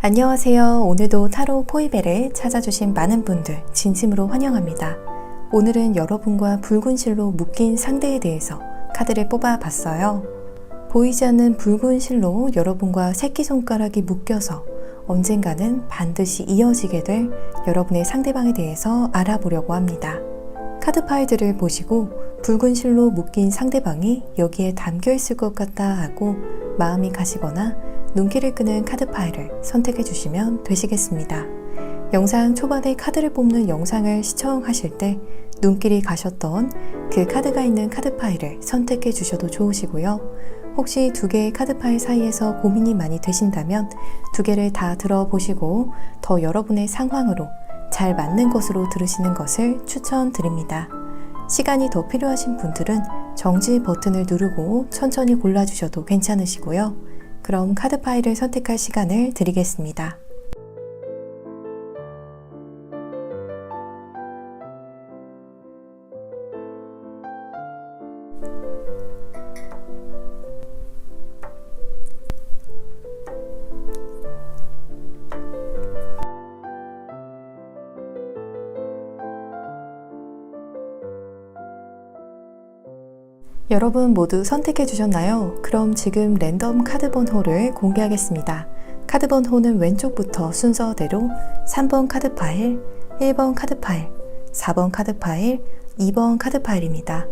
안녕하세요. 오늘도 타로 포이벨을 찾아주신 많은 분들 진심으로 환영합니다. 오늘은 여러분과 붉은 실로 묶인 상대에 대해서 카드를 뽑아봤어요. 보이지 않는 붉은 실로 여러분과 새끼손가락이 묶여서 언젠가는 반드시 이어지게 될 여러분의 상대방에 대해서 알아보려고 합니다. 카드 파일들을 보시고 붉은 실로 묶인 상대방이 여기에 담겨 있을 것 같다 하고 마음이 가시거나 눈길을 끄는 카드 파일을 선택해 주시면 되시겠습니다. 영상 초반에 카드를 뽑는 영상을 시청하실 때 눈길이 가셨던 그 카드가 있는 카드 파일을 선택해 주셔도 좋으시고요. 혹시 두 개의 카드 파일 사이에서 고민이 많이 되신다면 두 개를 다 들어보시고 더 여러분의 상황으로 잘 맞는 것으로 들으시는 것을 추천드립니다. 시간이 더 필요하신 분들은 정지 버튼을 누르고 천천히 골라주셔도 괜찮으시고요. 그럼 카드 파일을 선택할 시간을 드리겠습니다. 여러분 모두 선택해 주셨나요? 그럼 지금 랜덤 카드 번호를 공개하겠습니다. 카드 번호는 왼쪽부터 순서대로 3번 카드 파일, 1번 카드 파일, 4번 카드 파일, 2번 카드 파일입니다.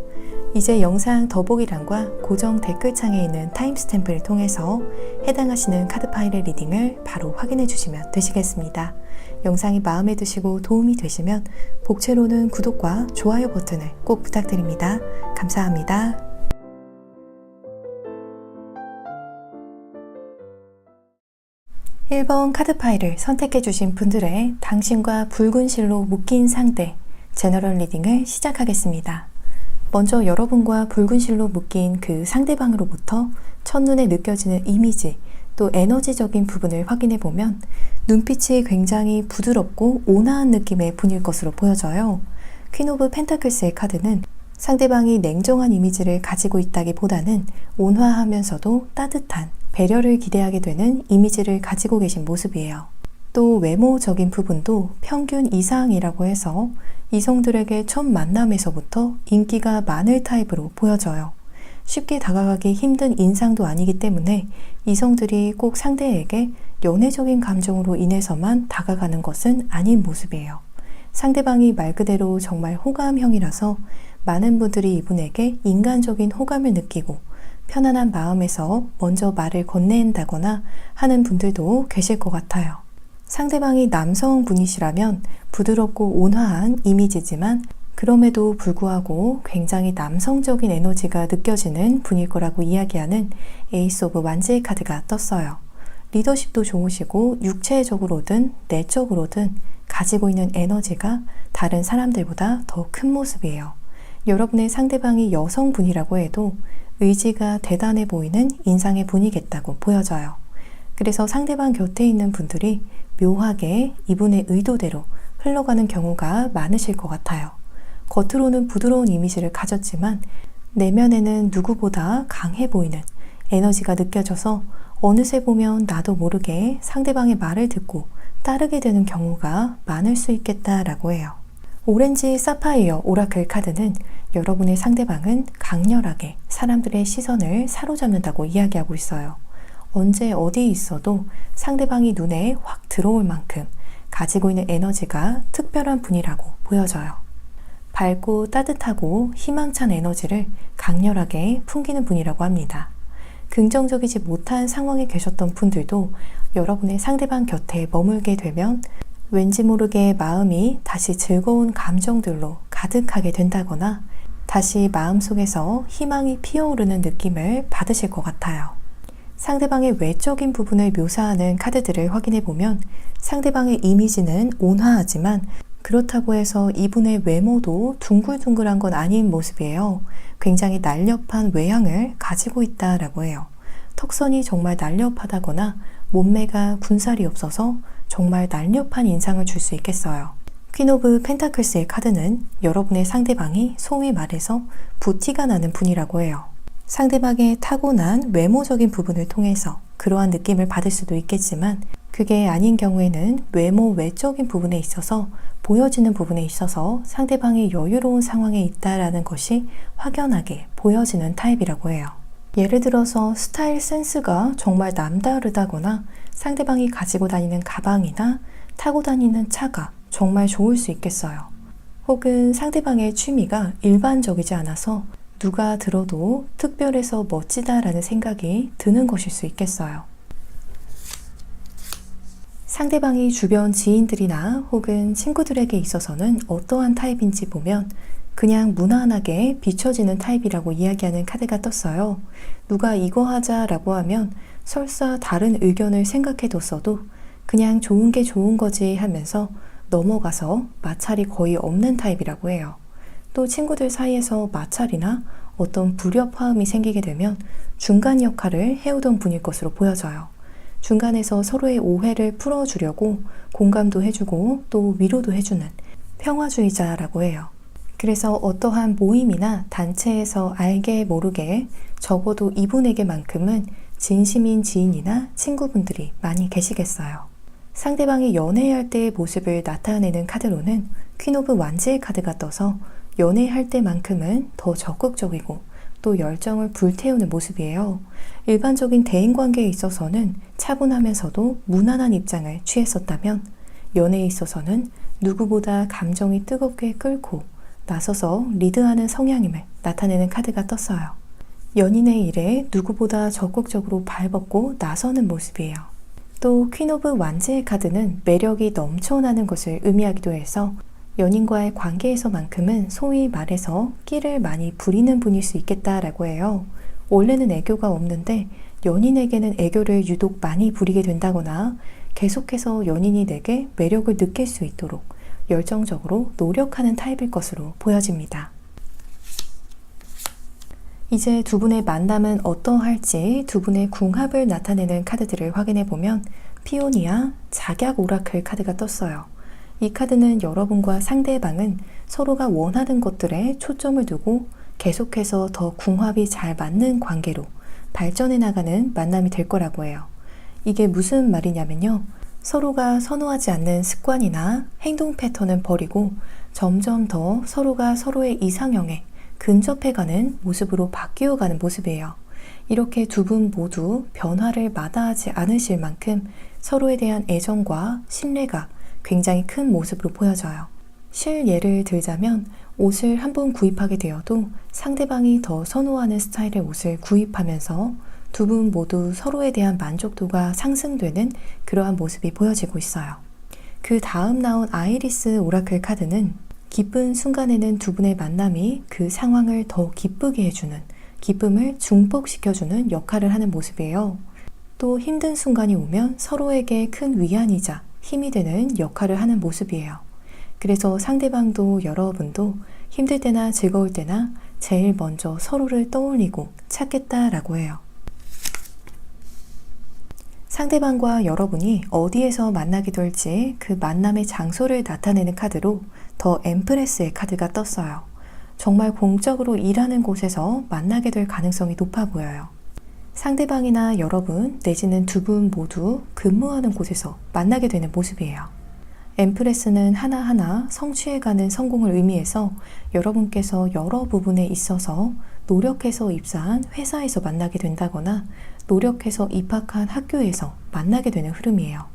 이제 영상 더보기란과 고정 댓글창에 있는 타임스탬프를 통해서 해당하시는 카드 파일의 리딩을 바로 확인해 주시면 되시겠습니다. 영상이 마음에 드시고 도움이 되시면 복채로는 구독과 좋아요 버튼을 꼭 부탁드립니다. 감사합니다. 1번 카드 파일을 선택해 주신 분들의 당신과 붉은 실로 묶인 상대 제너럴 리딩을 시작하겠습니다. 먼저 여러분과 붉은 실로 묶인 그 상대방으로부터 첫눈에 느껴지는 이미지 또 에너지적인 부분을 확인해 보면 눈빛이 굉장히 부드럽고 온화한 느낌의 분일 것으로 보여져요. 퀸 오브 펜타클스의 카드는 상대방이 냉정한 이미지를 가지고 있다기보다는 온화하면서도 따뜻한 배려를 기대하게 되는 이미지를 가지고 계신 모습이에요. 또 외모적인 부분도 평균 이상이라고 해서 이성들에게 첫 만남에서부터 인기가 많을 타입으로 보여져요. 쉽게 다가가기 힘든 인상도 아니기 때문에 이성들이 꼭 상대에게 연애적인 감정으로 인해서만 다가가는 것은 아닌 모습이에요. 상대방이 말 그대로 정말 호감형이라서 많은 분들이 이분에게 인간적인 호감을 느끼고 편안한 마음에서 먼저 말을 건넨다거나 하는 분들도 계실 것 같아요. 상대방이 남성분이시라면 부드럽고 온화한 이미지지만 그럼에도 불구하고 굉장히 남성적인 에너지가 느껴지는 분일 거라고 이야기하는 에이스 오브 완지의 카드가 떴어요. 리더십도 좋으시고 육체적으로든 내적으로든 가지고 있는 에너지가 다른 사람들보다 더 큰 모습이에요. 여러분의 상대방이 여성분이라고 해도 의지가 대단해 보이는 인상의 분이겠다고 보여져요. 그래서 상대방 곁에 있는 분들이 묘하게 이분의 의도대로 흘러가는 경우가 많으실 것 같아요. 겉으로는 부드러운 이미지를 가졌지만 내면에는 누구보다 강해 보이는 에너지가 느껴져서 어느새 보면 나도 모르게 상대방의 말을 듣고 따르게 되는 경우가 많을 수 있겠다라고 해요. 오렌지 사파이어 오라클 카드는 여러분의 상대방은 강렬하게 사람들의 시선을 사로잡는다고 이야기하고 있어요. 언제 어디에 있어도 상대방이 눈에 확 들어올 만큼 가지고 있는 에너지가 특별한 분이라고 보여져요. 밝고 따뜻하고 희망찬 에너지를 강렬하게 풍기는 분이라고 합니다. 긍정적이지 못한 상황에 계셨던 분들도 여러분의 상대방 곁에 머물게 되면 왠지 모르게 마음이 다시 즐거운 감정들로 가득하게 된다거나 다시 마음속에서 희망이 피어오르는 느낌을 받으실 것 같아요. 상대방의 외적인 부분을 묘사하는 카드들을 확인해 보면 상대방의 이미지는 온화하지만 그렇다고 해서 이분의 외모도 둥글둥글한 건 아닌 모습이에요. 굉장히 날렵한 외향을 가지고 있다라고 해요. 턱선이 정말 날렵하다거나 몸매가 군살이 없어서 정말 날렵한 인상을 줄 수 있겠어요. 퀸 오브 펜타클스의 카드는 여러분의 상대방이 소위 말해서 부티가 나는 분이라고 해요. 상대방의 타고난 외모적인 부분을 통해서 그러한 느낌을 받을 수도 있겠지만 그게 아닌 경우에는 외모 외적인 부분에 있어서 보여지는 부분에 있어서 상대방이 여유로운 상황에 있다라는 것이 확연하게 보여지는 타입이라고 해요. 예를 들어서 스타일 센스가 정말 남다르다거나 상대방이 가지고 다니는 가방이나 타고 다니는 차가 정말 좋을 수 있겠어요. 혹은 상대방의 취미가 일반적이지 않아서 누가 들어도 특별해서 멋지다라는 생각이 드는 것일 수 있겠어요. 상대방이 주변 지인들이나 혹은 친구들에게 있어서는 어떠한 타입인지 보면 그냥 무난하게 비춰지는 타입이라고 이야기하는 카드가 떴어요. 누가 이거 하자라고 하면 설사 다른 의견을 생각해뒀어도 그냥 좋은 게 좋은 거지 하면서 넘어가서 마찰이 거의 없는 타입이라고 해요. 또 친구들 사이에서 마찰이나 어떤 불협화음이 생기게 되면 중간 역할을 해오던 분일 것으로 보여져요. 중간에서 서로의 오해를 풀어주려고 공감도 해주고 또 위로도 해주는 평화주의자라고 해요. 그래서 어떠한 모임이나 단체에서 알게 모르게 적어도 이분에게만큼은 진심인 지인이나 친구분들이 많이 계시겠어요. 상대방이 연애할 때의 모습을 나타내는 카드로는 퀸 오브 완지의 카드가 떠서 연애할 때만큼은 더 적극적이고 또 열정을 불태우는 모습이에요. 일반적인 대인관계에 있어서는 차분하면서도 무난한 입장을 취했었다면 연애에 있어서는 누구보다 감정이 뜨겁게 끓고 나서서 리드하는 성향임을 나타내는 카드가 떴어요. 연인의 일에 누구보다 적극적으로 발벗고 나서는 모습이에요. 또 퀸 오브 완지의 카드는 매력이 넘쳐나는 것을 의미하기도 해서 연인과의 관계에서만큼은 소위 말해서 끼를 많이 부리는 분일 수 있겠다라고 해요. 원래는 애교가 없는데 연인에게는 애교를 유독 많이 부리게 된다거나 계속해서 연인이 내게 매력을 느낄 수 있도록 열정적으로 노력하는 타입일 것으로 보여집니다. 이제 두 분의 만남은 어떠할지 두 분의 궁합을 나타내는 카드들을 확인해 보면 피오니아 작약 오라클 카드가 떴어요. 이 카드는 여러분과 상대방은 서로가 원하는 것들에 초점을 두고 계속해서 더 궁합이 잘 맞는 관계로 발전해 나가는 만남이 될 거라고 해요. 이게 무슨 말이냐면요. 서로가 선호하지 않는 습관이나 행동 패턴은 버리고 점점 더 서로가 서로의 이상형에 근접해가는 모습으로 바뀌어가는 모습이에요. 이렇게 두 분 모두 변화를 마다하지 않으실 만큼 서로에 대한 애정과 신뢰가 굉장히 큰 모습으로 보여져요. 실예를 들자면 옷을 한 번 구입하게 되어도 상대방이 더 선호하는 스타일의 옷을 구입하면서 두 분 모두 서로에 대한 만족도가 상승되는 그러한 모습이 보여지고 있어요. 그 다음 나온 아이리스 오라클 카드는 기쁜 순간에는 두 분의 만남이 그 상황을 더 기쁘게 해주는, 기쁨을 증폭시켜주는 역할을 하는 모습이에요. 또 힘든 순간이 오면 서로에게 큰 위안이자 힘이 되는 역할을 하는 모습이에요. 그래서 상대방도 여러분도 힘들 때나 즐거울 때나 제일 먼저 서로를 떠올리고 찾겠다라고 해요. 상대방과 여러분이 어디에서 만나게 될지 그 만남의 장소를 나타내는 카드로 더 엠프레스의 카드가 떴어요. 정말 공적으로 일하는 곳에서 만나게 될 가능성이 높아 보여요. 상대방이나 여러분 내지는 두 분 모두 근무하는 곳에서 만나게 되는 모습이에요. 엠프레스는 하나하나 성취해가는 성공을 의미해서 여러분께서 여러 부분에 있어서 노력해서 입사한 회사에서 만나게 된다거나 노력해서 입학한 학교에서 만나게 되는 흐름이에요.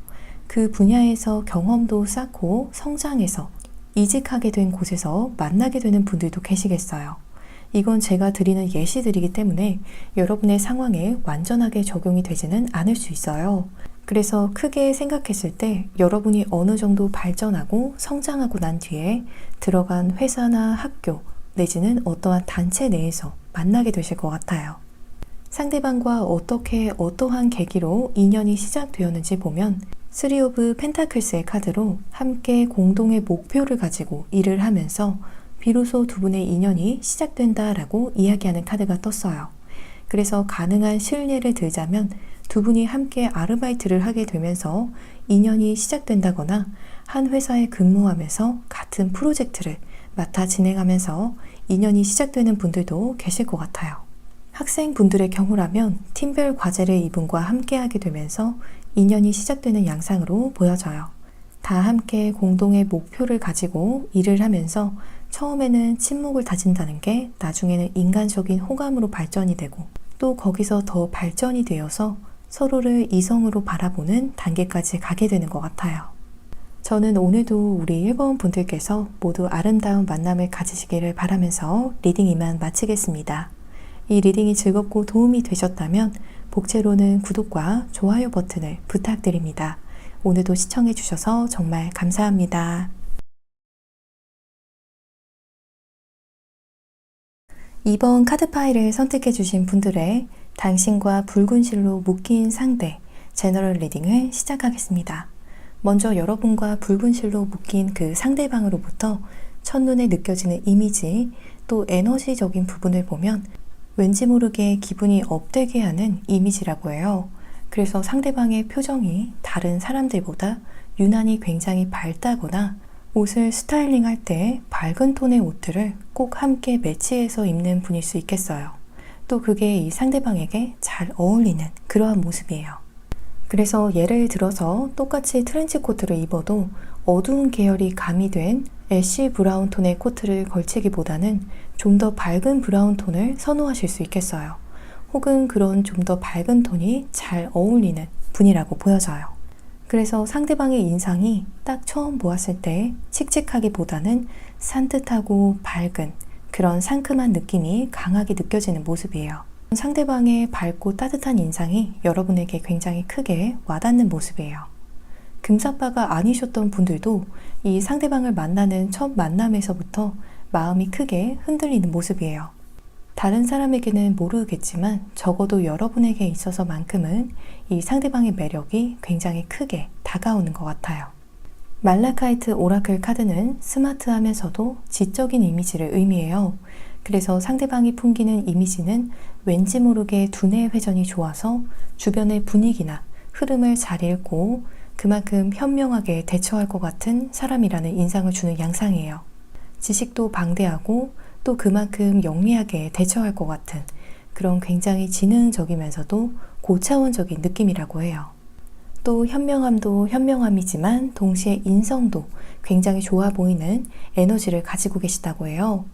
그 분야에서 경험도 쌓고 성장해서 이직하게 된 곳에서 만나게 되는 분들도 계시겠어요. 이건 제가 드리는 예시들이기 때문에 여러분의 상황에 완전하게 적용이 되지는 않을 수 있어요. 그래서 크게 생각했을 때 여러분이 어느 정도 발전하고 성장하고 난 뒤에 들어간 회사나 학교 내지는 어떠한 단체 내에서 만나게 되실 것 같아요. 상대방과 어떻게 어떠한 계기로 인연이 시작되었는지 보면 3 오브 펜타클스의 카드로 함께 공동의 목표를 가지고 일을 하면서 비로소 두 분의 인연이 시작된다라고 이야기하는 카드가 떴어요. 그래서 가능한 실례를 들자면 두 분이 함께 아르바이트를 하게 되면서 인연이 시작된다거나 한 회사에 근무하면서 같은 프로젝트를 맡아 진행하면서 인연이 시작되는 분들도 계실 것 같아요. 학생분들의 경우라면 팀별 과제를 이분과 함께 하게 되면서 인연이 시작되는 양상으로 보여져요. 다 함께 공동의 목표를 가지고 일을 하면서 처음에는 친목을 다진다는 게 나중에는 인간적인 호감으로 발전이 되고 또 거기서 더 발전이 되어서 서로를 이성으로 바라보는 단계까지 가게 되는 것 같아요. 저는 오늘도 우리 1번 분들께서 모두 아름다운 만남을 가지시기를 바라면서 리딩 이만 마치겠습니다. 이 리딩이 즐겁고 도움이 되셨다면 복채로는 구독과 좋아요 버튼을 부탁드립니다. 오늘도 시청해 주셔서 정말 감사합니다. 2번 카드 파일을 선택해 주신 분들의 당신과 붉은 실로 묶인 상대 제너럴 리딩을 시작하겠습니다. 먼저 여러분과 붉은 실로 묶인 그 상대방으로부터 첫눈에 느껴지는 이미지 또 에너지적인 부분을 보면 왠지 모르게 기분이 업되게 하는 이미지라고 해요. 그래서 상대방의 표정이 다른 사람들보다 유난히 굉장히 밝다거나 옷을 스타일링할 때 밝은 톤의 옷들을 꼭 함께 매치해서 입는 분일 수 있겠어요. 또 그게 이 상대방에게 잘 어울리는 그러한 모습이에요. 그래서 예를 들어서 똑같이 트렌치 코트를 입어도 어두운 계열이 가미된 애쉬 브라운 톤의 코트를 걸치기보다는 좀 더 밝은 브라운 톤을 선호하실 수 있겠어요. 혹은 그런 좀 더 밝은 톤이 잘 어울리는 분이라고 보여져요. 그래서 상대방의 인상이 딱 처음 보았을 때 칙칙하기보다는 산뜻하고 밝은 그런 상큼한 느낌이 강하게 느껴지는 모습이에요. 상대방의 밝고 따뜻한 인상이 여러분에게 굉장히 크게 와닿는 모습이에요. 금사빠가 아니셨던 분들도 이 상대방을 만나는 첫 만남에서부터 마음이 크게 흔들리는 모습이에요. 다른 사람에게는 모르겠지만 적어도 여러분에게 있어서만큼은 이 상대방의 매력이 굉장히 크게 다가오는 것 같아요. 말라카이트 오라클 카드는 스마트하면서도 지적인 이미지를 의미해요. 그래서 상대방이 풍기는 이미지는 왠지 모르게 두뇌 회전이 좋아서 주변의 분위기나 흐름을 잘 읽고 그만큼 현명하게 대처할 것 같은 사람이라는 인상을 주는 양상이에요. 지식도 방대하고 또 그만큼 영리하게 대처할 것 같은 그런 굉장히 지능적이면서도 고차원적인 느낌이라고 해요. 또 현명함도 현명함이지만 동시에 인성도 굉장히 좋아 보이는 에너지를 가지고 계시다고 해요.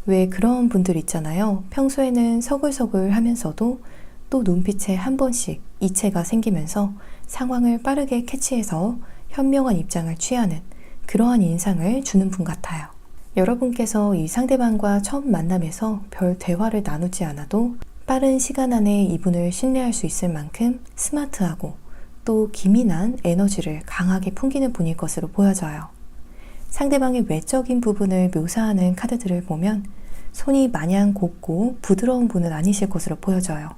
왜 그런 분들 있잖아요. 평소에는 서글서글 하면서도 또 눈빛에 한 번씩 이체가 생기면서 상황을 빠르게 캐치해서 현명한 입장을 취하는 그러한 인상을 주는 분 같아요. 여러분께서 이 상대방과 처음 만남에서 별 대화를 나누지 않아도 빠른 시간 안에 이분을 신뢰할 수 있을 만큼 스마트하고 또 기민한 에너지를 강하게 풍기는 분일 것으로 보여져요. 상대방의 외적인 부분을 묘사하는 카드들을 보면 손이 마냥 곱고 부드러운 분은 아니실 것으로 보여져요.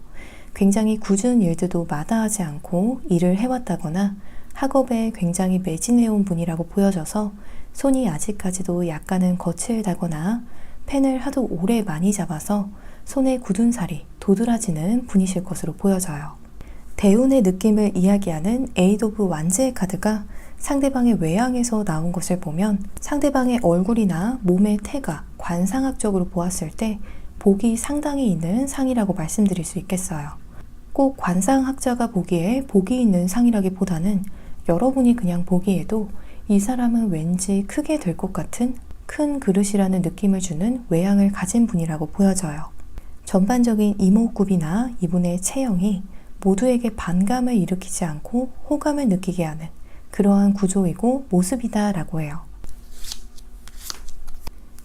굉장히 굳은 일들도 마다하지 않고 일을 해왔다거나 학업에 굉장히 매진해온 분이라고 보여져서 손이 아직까지도 약간은 거칠다거나 펜을 하도 오래 많이 잡아서 손에 굳은 살이 도드라지는 분이실 것으로 보여져요. 대운의 느낌을 이야기하는 에이드 오브 완제의 카드가 상대방의 외양에서 나온 것을 보면 상대방의 얼굴이나 몸의 태가 관상학적으로 보았을 때 복이 상당히 있는 상이라고 말씀드릴 수 있겠어요. 꼭 관상학자가 보기에 복이 있는 상이라기보다는 여러분이 그냥 보기에도 이 사람은 왠지 크게 될 것 같은 큰 그릇이라는 느낌을 주는 외양을 가진 분이라고 보여져요. 전반적인 이목구비나 이분의 체형이 모두에게 반감을 일으키지 않고 호감을 느끼게 하는 그러한 구조이고 모습이다라고 해요.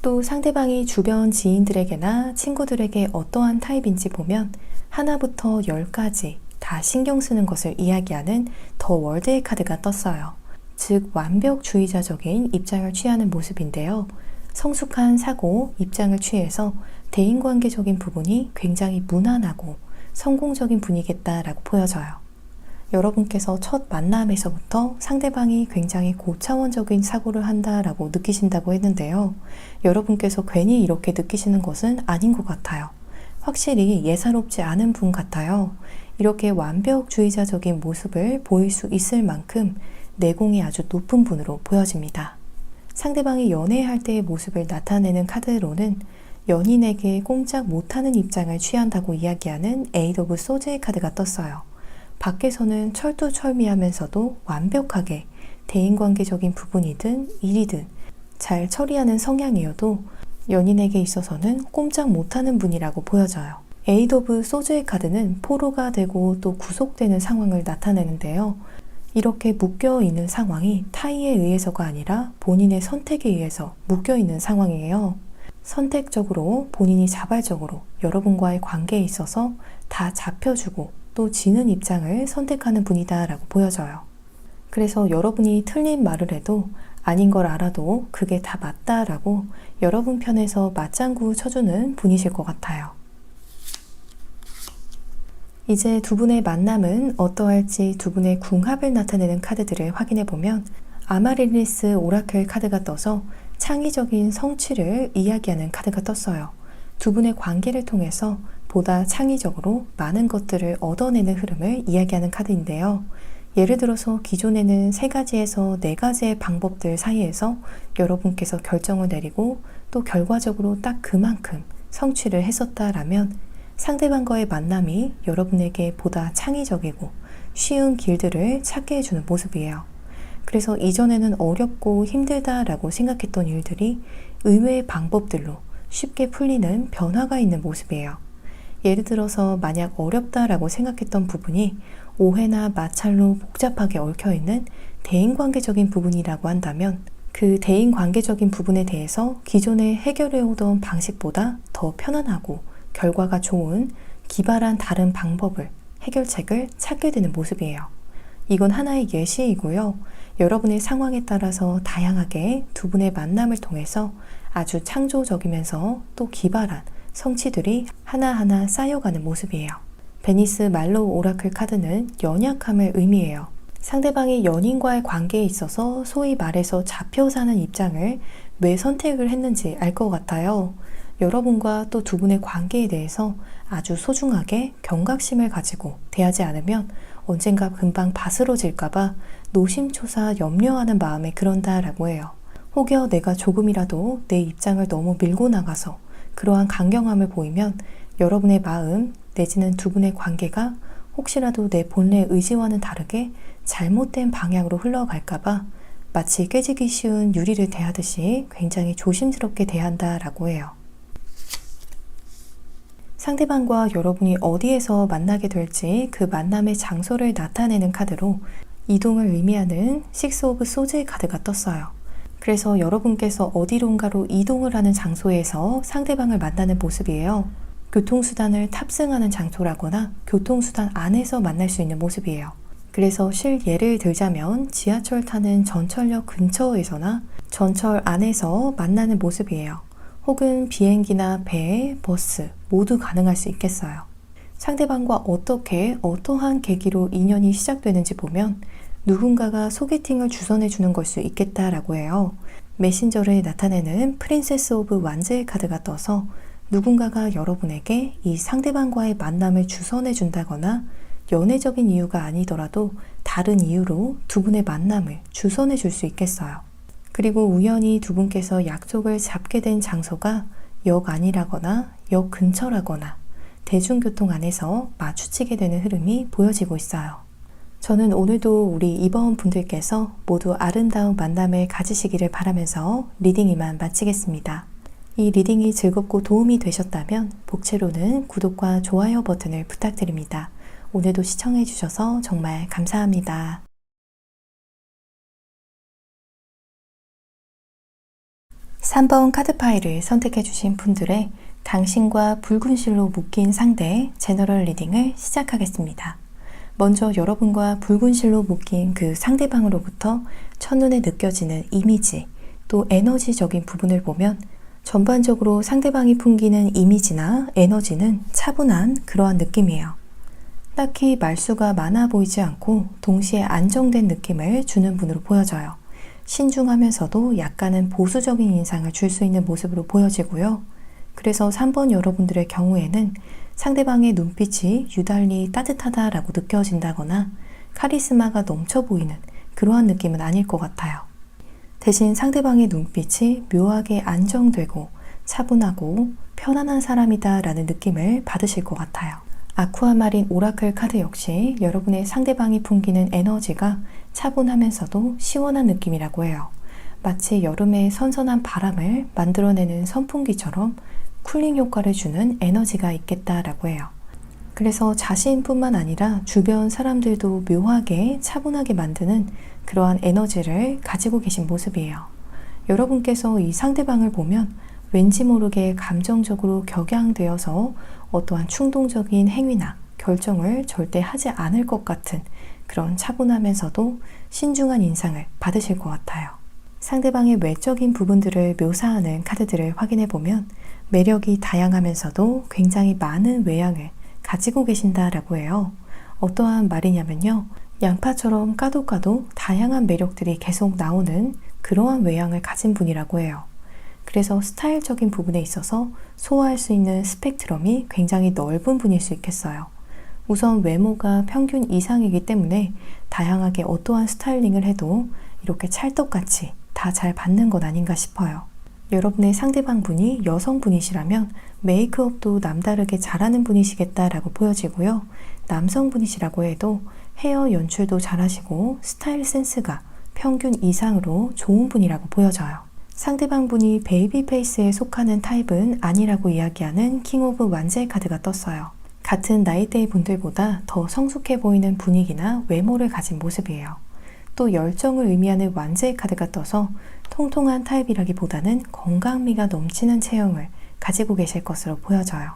또 상대방이 주변 지인들에게나 친구들에게 어떠한 타입인지 보면 하나부터 10까지 다 신경 쓰는 것을 이야기하는 더 월드의 카드가 떴어요. 즉 완벽주의자적인 입장을 취하는 모습인데요. 성숙한 사고, 입장을 취해서 대인관계적인 부분이 굉장히 무난하고 성공적인 분이겠다라고 보여져요. 여러분께서 첫 만남에서부터 상대방이 굉장히 고차원적인 사고를 한다라고 느끼신다고 했는데요. 여러분께서 괜히 이렇게 느끼시는 것은 아닌 것 같아요. 확실히 예사롭지 않은 분 같아요. 이렇게 완벽주의자적인 모습을 보일 수 있을 만큼 내공이 아주 높은 분으로 보여집니다. 상대방이 연애할 때의 모습을 나타내는 카드로는 연인에게 꼼짝 못하는 입장을 취한다고 이야기하는 에이드 오브 소즈의 카드가 떴어요. 밖에서는 철두철미하면서도 완벽하게 대인관계적인 부분이든 일이든 잘 처리하는 성향이어도 연인에게 있어서는 꼼짝 못하는 분이라고 보여져요. 에잇 오브 소즈의 카드는 포로가 되고 또 구속되는 상황을 나타내는데요. 이렇게 묶여있는 상황이 타인에 의해서가 아니라 본인의 선택에 의해서 묶여있는 상황이에요. 선택적으로 본인이 자발적으로 여러분과의 관계에 있어서 다 잡혀주고 또 지는 입장을 선택하는 분이다 라고 보여져요. 그래서 여러분이 틀린 말을 해도 아닌 걸 알아도 그게 다 맞다 라고 여러분 편에서 맞장구 쳐주는 분이실 것 같아요. 이제 두 분의 만남은 어떠할지 두 분의 궁합을 나타내는 카드들을 확인해 보면 아마릴리스 오라클 카드가 떠서 창의적인 성취를 이야기하는 카드가 떴어요. 두 분의 관계를 통해서 보다 창의적으로 많은 것들을 얻어내는 흐름을 이야기하는 카드인데요. 예를 들어서 기존에는 3가지에서 4가지의 방법들 사이에서 여러분께서 결정을 내리고 또 결과적으로 딱 그만큼 성취를 했었다라면 상대방과의 만남이 여러분에게 보다 창의적이고 쉬운 길들을 찾게 해주는 모습이에요. 그래서 이전에는 어렵고 힘들다라고 생각했던 일들이 의외의 방법들로 쉽게 풀리는 변화가 있는 모습이에요. 예를 들어서 만약 어렵다라고 생각했던 부분이 오해나 마찰로 복잡하게 얽혀있는 대인관계적인 부분이라고 한다면 그 대인관계적인 부분에 대해서 기존에 해결해오던 방식보다 더 편안하고 결과가 좋은 기발한 다른 방법을, 해결책을 찾게 되는 모습이에요. 이건 하나의 예시이고요. 여러분의 상황에 따라서 다양하게 두 분의 만남을 통해서 아주 창조적이면서 또 기발한 성취들이 하나하나 쌓여가는 모습이에요. 베니스 말로우 오라클 카드는 연약함을 의미해요. 상대방이 연인과의 관계에 있어서 소위 말해서 잡혀 사는 입장을 왜 선택을 했는지 알 것 같아요. 여러분과 또 두 분의 관계에 대해서 아주 소중하게 경각심을 가지고 대하지 않으면 언젠가 금방 바스러질까봐 노심초사 염려하는 마음에 그런다라고 해요. 혹여 내가 조금이라도 내 입장을 너무 밀고 나가서 그러한 강경함을 보이면 여러분의 마음 내지는 두 분의 관계가 혹시라도 내 본래 의지와는 다르게 잘못된 방향으로 흘러갈까봐 마치 깨지기 쉬운 유리를 대하듯이 굉장히 조심스럽게 대한다라고 해요. 상대방과 여러분이 어디에서 만나게 될지 그 만남의 장소를 나타내는 카드로 이동을 의미하는 식스 오브 소즈의 카드가 떴어요. 그래서 여러분께서 어디론가로 이동을 하는 장소에서 상대방을 만나는 모습이에요. 교통수단을 탑승하는 장소라거나 교통수단 안에서 만날 수 있는 모습이에요. 그래서 예를 들자면 지하철 타는 전철역 근처에서나 전철 안에서 만나는 모습이에요. 혹은 비행기나 배, 버스 모두 가능할 수 있겠어요. 상대방과 어떻게 어떠한 계기로 인연이 시작되는지 보면 누군가가 소개팅을 주선해 주는 걸 수 있겠다라고 해요. 메신저를 나타내는 프린세스 오브 완즈의 카드가 떠서 누군가가 여러분에게 이 상대방과의 만남을 주선해 준다거나 연애적인 이유가 아니더라도 다른 이유로 두 분의 만남을 주선해 줄 수 있겠어요. 그리고 우연히 두 분께서 약속을 잡게 된 장소가 역 안이라거나 역 근처라거나 대중교통 안에서 마주치게 되는 흐름이 보여지고 있어요. 저는 오늘도 우리 이번 분들께서 모두 아름다운 만남을 가지시기를 바라면서 리딩 이만 마치겠습니다. 이 리딩이 즐겁고 도움이 되셨다면 복채로는 구독과 좋아요 버튼을 부탁드립니다. 오늘도 시청해 주셔서 정말 감사합니다. 3번 카드 파일을 선택해 주신 분들의 당신과 붉은 실로 묶인 상대 제너럴 리딩을 시작하겠습니다. 먼저 여러분과 붉은 실로 묶인 그 상대방으로부터 첫눈에 느껴지는 이미지 또 에너지적인 부분을 보면 전반적으로 상대방이 풍기는 이미지나 에너지는 차분한 그러한 느낌이에요. 딱히 말수가 많아 보이지 않고 동시에 안정된 느낌을 주는 분으로 보여져요. 신중하면서도 약간은 보수적인 인상을 줄 수 있는 모습으로 보여지고요. 그래서 3번 여러분들의 경우에는 상대방의 눈빛이 유달리 따뜻하다라고 느껴진다거나 카리스마가 넘쳐 보이는 그러한 느낌은 아닐 것 같아요. 대신 상대방의 눈빛이 묘하게 안정되고 차분하고 편안한 사람이다 라는 느낌을 받으실 것 같아요. 아쿠아마린 오라클 카드 역시 여러분의 상대방이 풍기는 에너지가 차분하면서도 시원한 느낌이라고 해요. 마치 여름의 선선한 바람을 만들어내는 선풍기처럼 쿨링 효과를 주는 에너지가 있겠다라고 해요. 그래서 자신뿐만 아니라 주변 사람들도 묘하게 차분하게 만드는 그러한 에너지를 가지고 계신 모습이에요. 여러분께서 이 상대방을 보면 왠지 모르게 감정적으로 격양되어서 어떠한 충동적인 행위나 결정을 절대 하지 않을 것 같은 그런 차분하면서도 신중한 인상을 받으실 것 같아요. 상대방의 외적인 부분들을 묘사하는 카드들을 확인해 보면 매력이 다양하면서도 굉장히 많은 외양을 가지고 계신다라고 해요. 어떠한 말이냐면요. 양파처럼 까도 다양한 매력들이 계속 나오는 그러한 외양을 가진 분이라고 해요. 그래서 스타일적인 부분에 있어서 소화할 수 있는 스펙트럼이 굉장히 넓은 분일 수 있겠어요. 우선 외모가 평균 이상이기 때문에 다양하게 어떠한 스타일링을 해도 이렇게 찰떡같이 다 잘 받는 것 아닌가 싶어요. 여러분의 상대방 분이 여성분이시라면 메이크업도 남다르게 잘하는 분이시겠다라고 보여지고요. 남성분이시라고 해도 헤어 연출도 잘하시고 스타일 센스가 평균 이상으로 좋은 분이라고 보여져요. 상대방 분이 베이비 페이스에 속하는 타입은 아니라고 이야기하는 킹 오브 완제 카드가 떴어요. 같은 나이대의 분들보다 더 성숙해 보이는 분위기나 외모를 가진 모습이에요. 또 열정을 의미하는 완제 카드가 떠서 통통한 타입이라기보다는 건강미가 넘치는 체형을 가지고 계실 것으로 보여져요.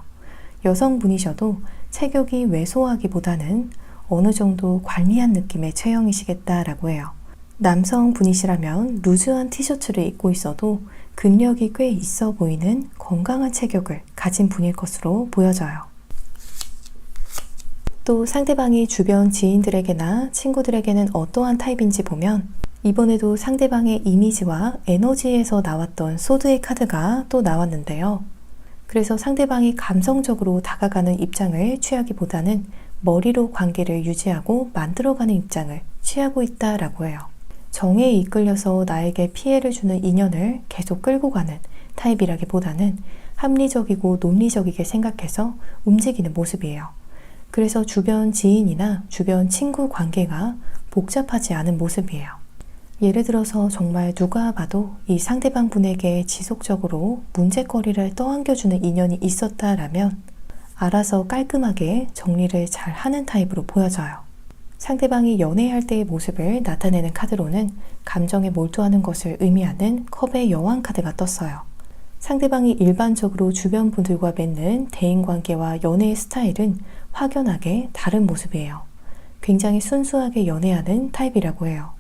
여성분이셔도 체격이 왜소하기보다는 어느 정도 관리한 느낌의 체형이시겠다라고 해요. 남성분이시라면 루즈한 티셔츠를 입고 있어도 근력이 꽤 있어 보이는 건강한 체격을 가진 분일 것으로 보여져요. 또 상대방이 주변 지인들에게나 친구들에게는 어떠한 타입인지 보면 이번에도 상대방의 이미지와 에너지에서 나왔던 소드의 카드가 또 나왔는데요. 그래서 상대방이 감성적으로 다가가는 입장을 취하기보다는 머리로 관계를 유지하고 만들어가는 입장을 취하고 있다라고 해요. 정에 이끌려서 나에게 피해를 주는 인연을 계속 끌고 가는 타입이라기보다는 합리적이고 논리적이게 생각해서 움직이는 모습이에요. 그래서 주변 지인이나 주변 친구 관계가 복잡하지 않은 모습이에요. 예를 들어서 정말 누가 봐도 이 상대방 분에게 지속적으로 문제거리를 떠안겨주는 인연이 있었다라면 알아서 깔끔하게 정리를 잘 하는 타입으로 보여져요. 상대방이 연애할 때의 모습을 나타내는 카드로는 감정에 몰두하는 것을 의미하는 컵의 여왕 카드가 떴어요. 상대방이 일반적으로 주변 분들과 맺는 대인관계와 연애의 스타일은 확연하게 다른 모습이에요. 굉장히 순수하게 연애하는 타입이라고 해요.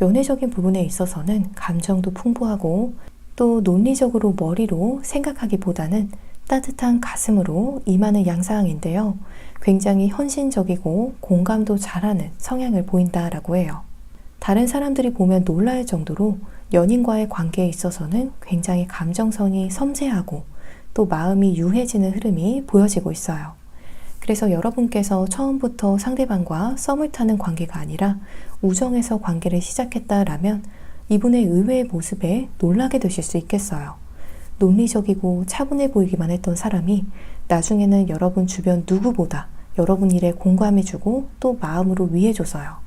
연애적인 부분에 있어서는 감정도 풍부하고 또 논리적으로 머리로 생각하기보다는 따뜻한 가슴으로 임하는 양상인데요. 굉장히 헌신적이고 공감도 잘하는 성향을 보인다라고 해요. 다른 사람들이 보면 놀랄 정도로 연인과의 관계에 있어서는 굉장히 감정선이 섬세하고 또 마음이 유해지는 흐름이 보여지고 있어요. 그래서 여러분께서 처음부터 상대방과 썸을 타는 관계가 아니라 우정에서 관계를 시작했다라면 이분의 의외의 모습에 놀라게 되실 수 있겠어요. 논리적이고 차분해 보이기만 했던 사람이 나중에는 여러분 주변 누구보다 여러분 일에 공감해주고 또 마음으로 위해줘서요.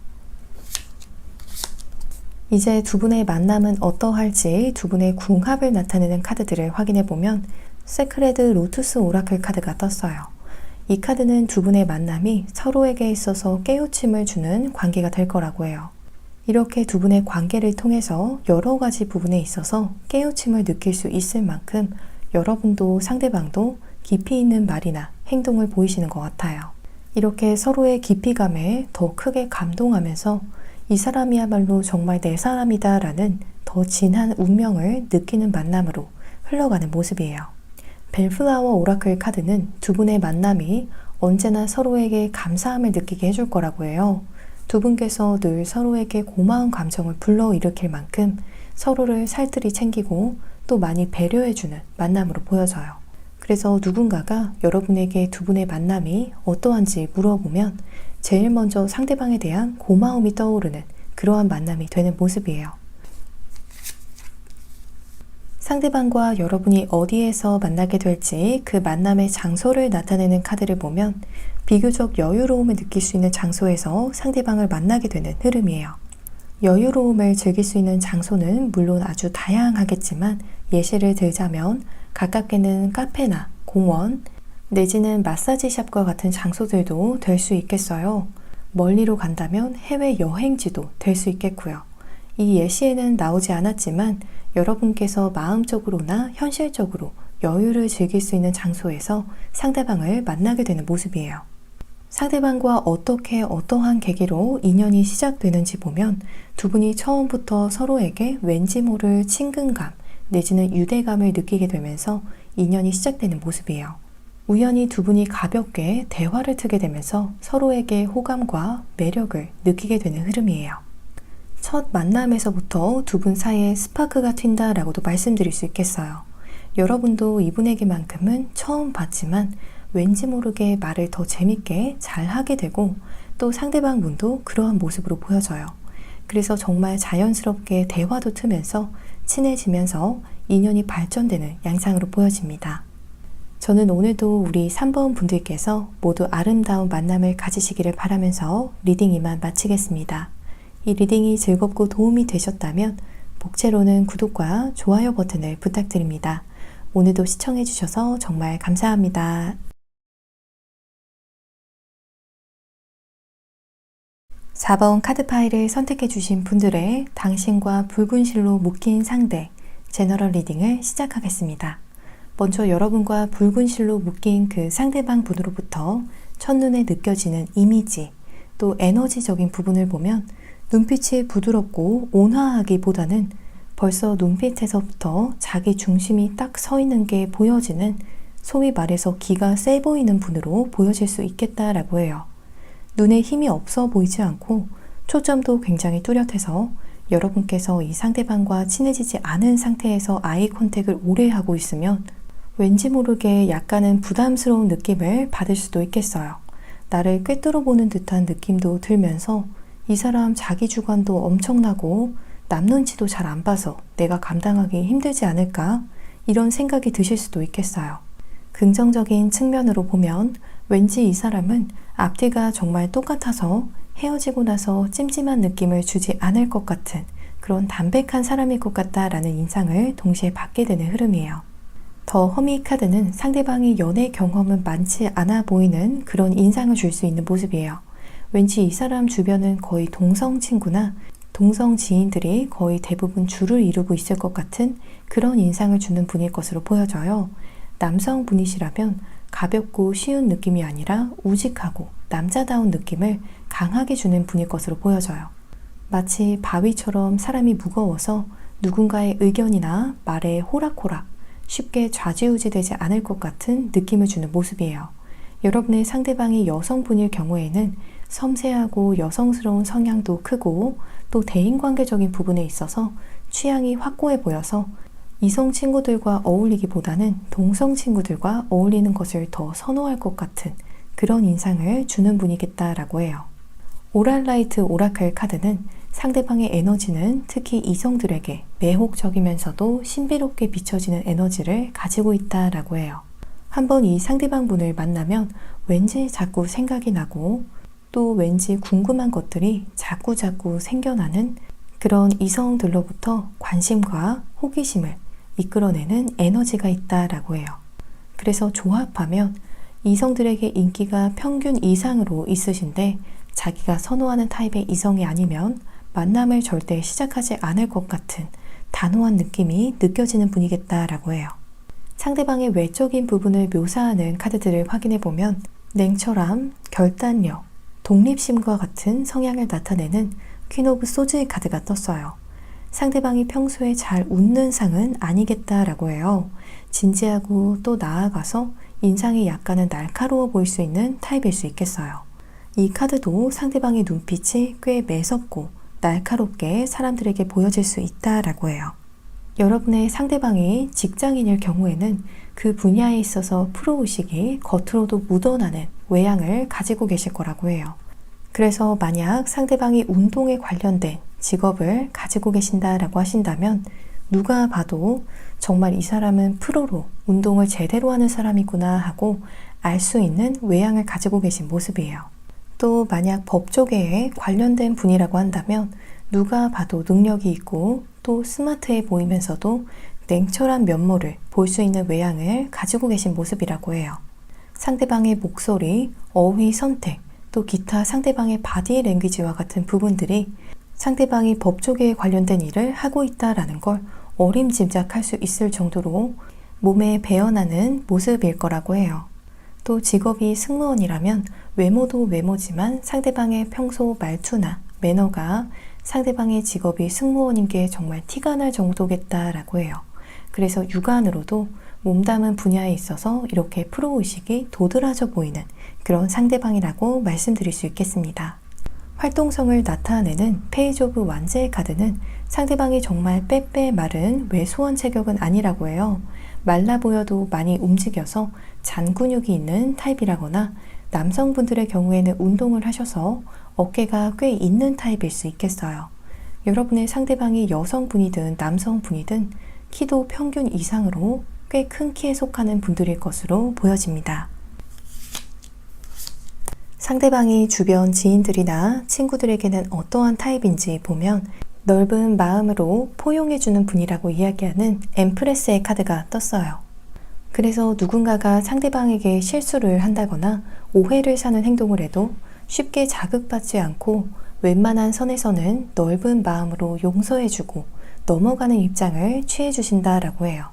이제 두 분의 만남은 어떠할지 두 분의 궁합을 나타내는 카드들을 확인해보면 세크레드 로투스 오라클 카드가 떴어요. 이 카드는 두 분의 만남이 서로에게 있어서 깨우침을 주는 관계가 될 거라고 해요. 이렇게 두 분의 관계를 통해서 여러 가지 부분에 있어서 깨우침을 느낄 수 있을 만큼 여러분도 상대방도 깊이 있는 말이나 행동을 보이시는 것 같아요. 이렇게 서로의 깊이감에 더 크게 감동하면서 이 사람이야말로 정말 내 사람이다 라는 더 진한 운명을 느끼는 만남으로 흘러가는 모습이에요. 벨플라워 오라클 카드는 두 분의 만남이 언제나 서로에게 감사함을 느끼게 해줄 거라고 해요. 두 분께서 늘 서로에게 고마운 감정을 불러일으킬 만큼 서로를 살뜰히 챙기고 또 많이 배려해주는 만남으로 보여져요. 그래서 누군가가 여러분에게 두 분의 만남이 어떠한지 물어보면 제일 먼저 상대방에 대한 고마움이 떠오르는 그러한 만남이 되는 모습이에요. 상대방과 여러분이 어디에서 만나게 될지 그 만남의 장소를 나타내는 카드를 보면 비교적 여유로움을 느낄 수 있는 장소에서 상대방을 만나게 되는 흐름이에요. 여유로움을 즐길 수 있는 장소는 물론 아주 다양하겠지만 예시를 들자면 가깝게는 카페나 공원 내지는 마사지샵과 같은 장소들도 될 수 있겠어요. 멀리로 간다면 해외여행지도 될 수 있겠고요. 이 예시에는 나오지 않았지만 여러분께서 마음적으로나 현실적으로 여유를 즐길 수 있는 장소에서 상대방을 만나게 되는 모습이에요. 상대방과 어떻게 어떠한 계기로 인연이 시작되는지 보면 두 분이 처음부터 서로에게 왠지 모를 친근감 내지는 유대감을 느끼게 되면서 인연이 시작되는 모습이에요. 우연히 두 분이 가볍게 대화를 트게 되면서 서로에게 호감과 매력을 느끼게 되는 흐름이에요. 첫 만남에서부터 두 분 사이에 스파크가 튄다라고도 말씀드릴 수 있겠어요. 여러분도 이분에게만큼은 처음 봤지만 왠지 모르게 말을 더 재밌게 잘 하게 되고 또 상대방 분도 그러한 모습으로 보여져요. 그래서 정말 자연스럽게 대화도 트면서 친해지면서 인연이 발전되는 양상으로 보여집니다. 저는 오늘도 우리 3번 분들께서 모두 아름다운 만남을 가지시기를 바라면서 리딩 이만 마치겠습니다. 이 리딩이 즐겁고 도움이 되셨다면 복채로는 구독과 좋아요 버튼을 부탁드립니다. 오늘도 시청해주셔서 정말 감사합니다. 4번 카드 파일을 선택해주신 분들의 당신과 붉은 실로 묶인 상대 제너럴 리딩을 시작하겠습니다. 먼저 여러분과 붉은 실로 묶인 그 상대방 분으로부터 첫눈에 느껴지는 이미지 또 에너지적인 부분을 보면 눈빛이 부드럽고 온화하기보다는 벌써 눈빛에서부터 자기 중심이 딱 서 있는 게 보여지는 소위 말해서 기가 세 보이는 분으로 보여질 수 있겠다라고 해요. 눈에 힘이 없어 보이지 않고 초점도 굉장히 뚜렷해서 여러분께서 이 상대방과 친해지지 않은 상태에서 아이 컨택을 오래 하고 있으면 왠지 모르게 약간은 부담스러운 느낌을 받을 수도 있겠어요. 나를 꿰뚫어 보는 듯한 느낌도 들면서 이 사람 자기 주관도 엄청나고 남 눈치도 잘 안 봐서 내가 감당하기 힘들지 않을까? 이런 생각이 드실 수도 있겠어요. 긍정적인 측면으로 보면 왠지 이 사람은 앞뒤가 정말 똑같아서 헤어지고 나서 찜찜한 느낌을 주지 않을 것 같은 그런 담백한 사람일 것 같다라는 인상을 동시에 받게 되는 흐름이에요. 더 허미 카드는 상대방이 연애 경험은 많지 않아 보이는 그런 인상을 줄 수 있는 모습이에요. 왠지 이 사람 주변은 거의 동성 친구나 동성 지인들이 거의 대부분 줄을 이루고 있을 것 같은 그런 인상을 주는 분일 것으로 보여져요. 남성분이시라면 가볍고 쉬운 느낌이 아니라 우직하고 남자다운 느낌을 강하게 주는 분일 것으로 보여져요. 마치 바위처럼 사람이 무거워서 누군가의 의견이나 말에 호락호락 쉽게 좌지우지되지 않을 것 같은 느낌을 주는 모습이에요. 여러분의 상대방이 여성분일 경우에는 섬세하고 여성스러운 성향도 크고 또 대인관계적인 부분에 있어서 취향이 확고해 보여서 이성 친구들과 어울리기보다는 동성 친구들과 어울리는 것을 더 선호할 것 같은 그런 인상을 주는 분이겠다라고 해요. 오랄라이트 오라클 카드는 상대방의 에너지는 특히 이성들에게 매혹적이면서도 신비롭게 비춰지는 에너지를 가지고 있다라고 해요. 한번 이 상대방 분을 만나면 왠지 자꾸 생각이 나고 또 왠지 궁금한 것들이 자꾸자꾸 생겨나는 그런 이성들로부터 관심과 호기심을 이끌어내는 에너지가 있다라고 해요. 그래서 조합하면 이성들에게 인기가 평균 이상으로 있으신데 자기가 선호하는 타입의 이성이 아니면 만남을 절대 시작하지 않을 것 같은 단호한 느낌이 느껴지는 분이겠다라고 해요. 상대방의 외적인 부분을 묘사하는 카드들을 확인해 보면 냉철함, 결단력, 독립심과 같은 성향을 나타내는 퀸 오브 소즈의 카드가 떴어요. 상대방이 평소에 잘 웃는 상은 아니겠다라고 해요. 진지하고 또 나아가서 인상이 약간은 날카로워 보일 수 있는 타입일 수 있겠어요. 이 카드도 상대방의 눈빛이 꽤 매섭고 날카롭게 사람들에게 보여질 수 있다라고 해요. 여러분의 상대방이 직장인일 경우에는 그 분야에 있어서 프로의식이 겉으로도 묻어나는 외향을 가지고 계실 거라고 해요. 그래서 만약 상대방이 운동에 관련된 직업을 가지고 계신다라고 하신다면 누가 봐도 정말 이 사람은 프로로 운동을 제대로 하는 사람이구나 하고 알 수 있는 외양을 가지고 계신 모습이에요. 또 만약 법조계에 관련된 분이라고 한다면 누가 봐도 능력이 있고 또 스마트해 보이면서도 냉철한 면모를 볼 수 있는 외양을 가지고 계신 모습이라고 해요. 상대방의 목소리, 어휘 선택, 또 기타 상대방의 바디 랭귀지와 같은 부분들이 상대방이 법조계에 관련된 일을 하고 있다라는 걸 어림짐작할 수 있을 정도로 몸에 배어나는 모습일 거라고 해요. 또 직업이 승무원이라면 외모도 외모지만 상대방의 평소 말투나 매너가 상대방의 직업이 승무원인 게 정말 티가 날 정도겠다라고 해요. 그래서 육안으로도 몸담은 분야에 있어서 이렇게 프로의식이 도드라져 보이는 그런 상대방이라고 말씀드릴 수 있겠습니다. 활동성을 나타내는 페이지 오브 완제의 카드는 상대방이 정말 빼빼 마른 외소한 체격은 아니라고 해요. 말라 보여도 많이 움직여서 잔 근육이 있는 타입이라거나 남성분들의 경우에는 운동을 하셔서 어깨가 꽤 있는 타입일 수 있겠어요. 여러분의 상대방이 여성분이든 남성분이든 키도 평균 이상으로 꽤 큰 키에 속하는 분들일 것으로 보여집니다. 상대방이 주변 지인들이나 친구들에게는 어떠한 타입인지 보면 넓은 마음으로 포용해주는 분이라고 이야기하는 엠프레스의 카드가 떴어요. 그래서 누군가가 상대방에게 실수를 한다거나 오해를 사는 행동을 해도 쉽게 자극받지 않고 웬만한 선에서는 넓은 마음으로 용서해주고 넘어가는 입장을 취해주신다라고 해요.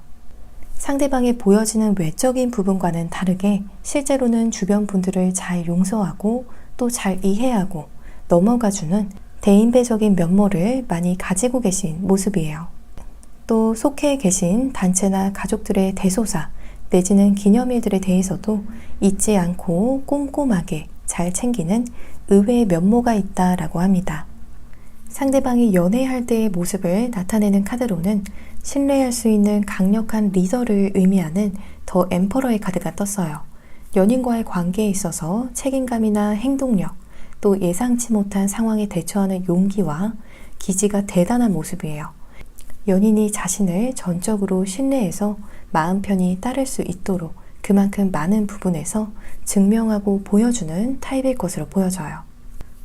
상대방이 보여지는 외적인 부분과는 다르게 실제로는 주변 분들을 잘 용서하고 또 잘 이해하고 넘어가주는 대인배적인 면모를 많이 가지고 계신 모습이에요. 또 속해 계신 단체나 가족들의 대소사 내지는 기념일들에 대해서도 잊지 않고 꼼꼼하게 잘 챙기는 의외의 면모가 있다라고 합니다. 상대방이 연애할 때의 모습을 나타내는 카드로는 신뢰할 수 있는 강력한 리더를 의미하는 더 엠퍼러의 카드가 떴어요. 연인과의 관계에 있어서 책임감이나 행동력, 또 예상치 못한 상황에 대처하는 용기와 기지가 대단한 모습이에요. 연인이 자신을 전적으로 신뢰해서 마음 편히 따를 수 있도록 그만큼 많은 부분에서 증명하고 보여주는 타입일 것으로 보여져요.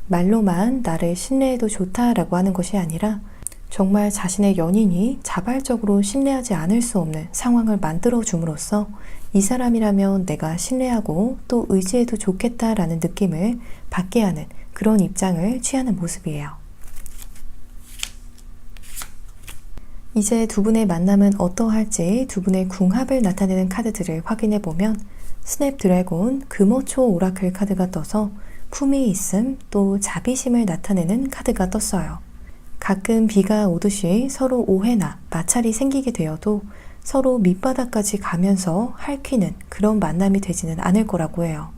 말로만 나를 신뢰해도 좋다라고 하는 것이 아니라 정말 자신의 연인이 자발적으로 신뢰하지 않을 수 없는 상황을 만들어 줌으로써 이 사람이라면 내가 신뢰하고 또 의지해도 좋겠다라는 느낌을 받게 하는 그런 입장을 취하는 모습이에요. 이제 두 분의 만남은 어떠할지 두 분의 궁합을 나타내는 카드들을 확인해 보면 스냅드래곤 금호초 오라클 카드가 떠서 품위 있음 또 자비심을 나타내는 카드가 떴어요. 가끔 비가 오듯이 서로 오해나 마찰이 생기게 되어도 서로 밑바닥까지 가면서 핥히는 그런 만남이 되지는 않을 거라고 해요.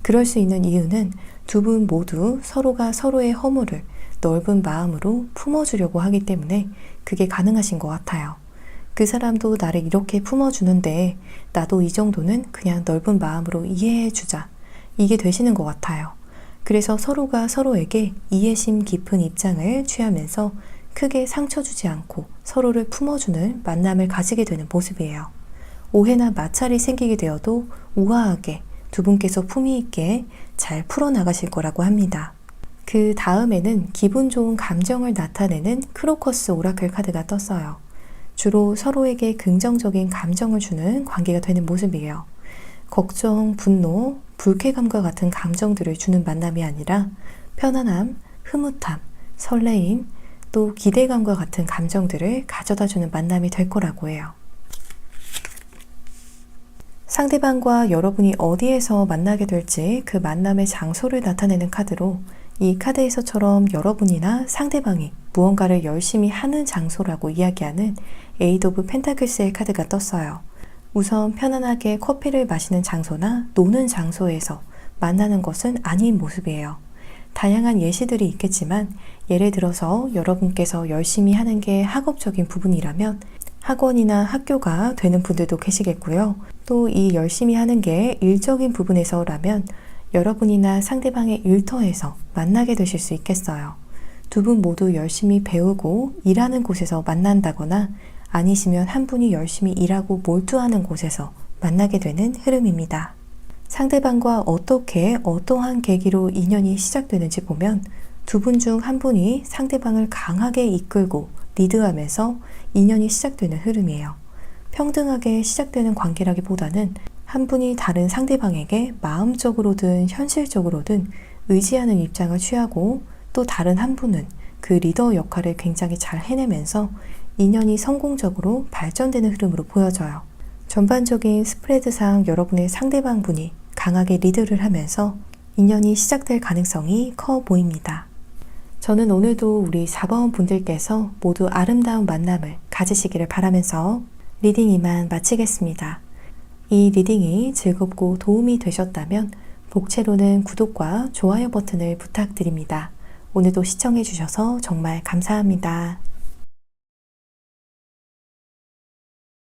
그럴 수 있는 이유는 두 분 모두 서로가 서로의 허물을 넓은 마음으로 품어주려고 하기 때문에 그게 가능하신 것 같아요. 그 사람도 나를 이렇게 품어주는데 나도 이 정도는 그냥 넓은 마음으로 이해해주자. 이게 되시는 것 같아요. 그래서 서로가 서로에게 이해심 깊은 입장을 취하면서 크게 상처 주지 않고 서로를 품어주는 만남을 가지게 되는 모습이에요. 오해나 마찰이 생기게 되어도 우아하게 두 분께서 품위 있게 잘 풀어나가실 거라고 합니다. 그 다음에는 기분 좋은 감정을 나타내는 크로커스 오라클 카드가 떴어요. 주로 서로에게 긍정적인 감정을 주는 관계가 되는 모습이에요. 걱정, 분노, 불쾌감과 같은 감정들을 주는 만남이 아니라 편안함, 흐뭇함, 설레임, 또 기대감과 같은 감정들을 가져다주는 만남이 될 거라고 해요. 상대방과 여러분이 어디에서 만나게 될지 그 만남의 장소를 나타내는 카드로 이 카드에서처럼 여러분이나 상대방이 무언가를 열심히 하는 장소라고 이야기하는 에이드 오브 펜타클스의 카드가 떴어요. 우선 편안하게 커피를 마시는 장소나 노는 장소에서 만나는 것은 아닌 모습이에요. 다양한 예시들이 있겠지만 예를 들어서 여러분께서 열심히 하는 게 학업적인 부분이라면 학원이나 학교가 되는 분들도 계시겠고요. 또 이 열심히 하는 게 일적인 부분에서라면 여러분이나 상대방의 일터에서 만나게 되실 수 있겠어요. 두 분 모두 열심히 배우고 일하는 곳에서 만난다거나 아니시면 한 분이 열심히 일하고 몰두하는 곳에서 만나게 되는 흐름입니다. 상대방과 어떻게 어떠한 계기로 인연이 시작되는지 보면 두 분 중 한 분이 상대방을 강하게 이끌고 리드하면서 인연이 시작되는 흐름이에요. 평등하게 시작되는 관계라기보다는 한 분이 다른 상대방에게 마음적으로든 현실적으로든 의지하는 입장을 취하고 또 다른 한 분은 그 리더 역할을 굉장히 잘 해내면서 인연이 성공적으로 발전되는 흐름으로 보여져요. 전반적인 스프레드상 여러분의 상대방 분이 강하게 리드를 하면서 인연이 시작될 가능성이 커 보입니다. 저는 오늘도 우리 4번 분들께서 모두 아름다운 만남을 가지시기를 바라면서 리딩 이만 마치겠습니다. 이 리딩이 즐겁고 도움이 되셨다면 복채로는 구독과 좋아요 버튼을 부탁드립니다. 오늘도 시청해주셔서 정말 감사합니다.